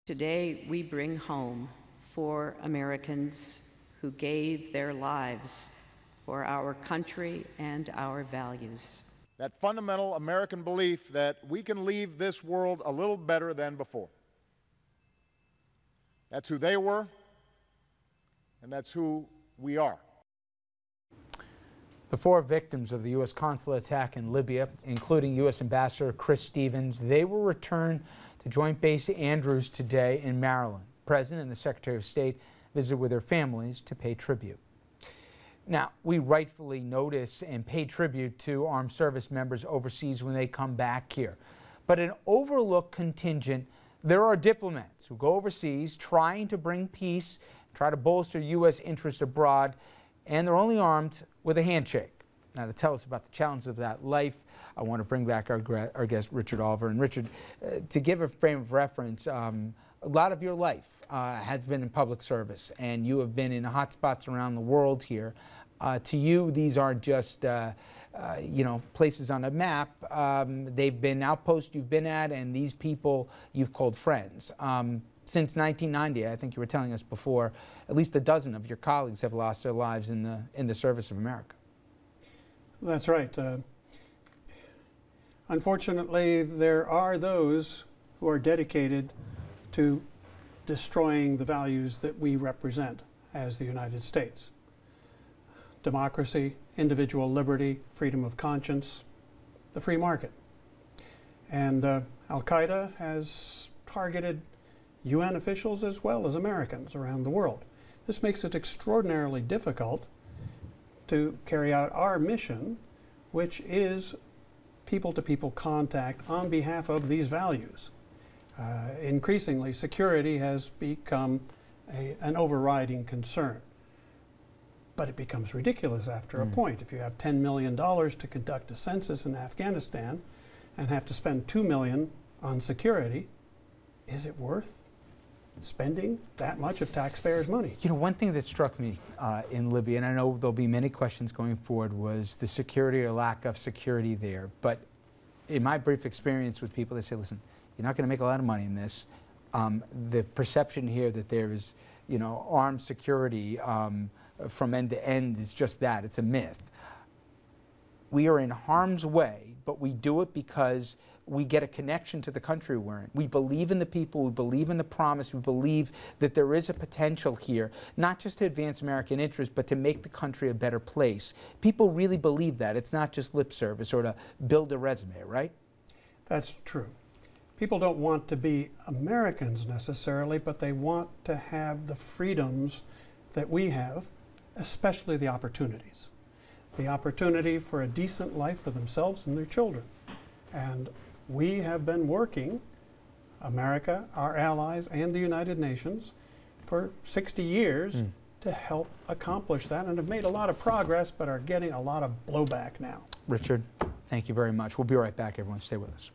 Today, we bring home 4 Americans who gave their lives for our country and our values. That fundamental American belief that we can leave this world a little better than before. That's who they were, and that's who we are. The 4 victims of the U.S. consulate attack in Libya, including U.S. Ambassador Chris Stevens, they will return to Joint Base Andrews today in Maryland. The President and the Secretary of State visited with their families to pay tribute. Now, we rightfully notice and pay tribute to armed service members overseas when they come back here. But an overlooked contingent, there are diplomats who go overseas trying to bring peace, try to bolster U.S. interests abroad, and they're only armed with a handshake. Now, to tell us about the challenges of that life, I want to bring back our guest, Richard Olver. And Richard, to give a frame of reference, a lot of your life has been in public service, and you have been in hot spots around the world here. To you, these aren't just places on a map. They've been outposts you've been at, and these people you've called friends. Since 1990, I think you were telling us before, at least a dozen of your colleagues have lost their lives in the service of America. That's right. Unfortunately, there are those who are dedicated to destroying the values that we represent as the United States. Democracy, individual liberty, freedom of conscience, the free market. And Al-Qaida has targeted UN officials as well as Americans around the world. This makes it extraordinarily difficult to carry out our mission, which is people-to-people contact on behalf of these values. Increasingly, security has become an overriding concern. But it becomes ridiculous after a point. If you have $10 million to conduct a census in Afghanistan and have to spend $2 million on security, is it worth spending that much of taxpayers' money? You know, one thing that struck me in Libya, and I know there'll be many questions going forward, was the security or lack of security there. But in my brief experience with people, they say, listen, you're not going to make a lot of money in this. The perception here that there is, armed security from end to end is just that. It's a myth. We are in harm's way, but we do it because we get a connection to the country we're in. We believe in the people, we believe in the promise, we believe that there is a potential here, not just to advance American interests, but to make the country a better place. People really believe that. It's not just lip service or to build a resume, right? That's true. People don't want to be Americans necessarily, but they want to have the freedoms that we have, especially the opportunities. The opportunity for a decent life for themselves and their children. And we have been working, America, our allies, and the United Nations, for 60 years to help accomplish that, and have made a lot of progress, but are getting a lot of blowback now. Richard, thank you very much. We'll be right back, everyone. Stay with us.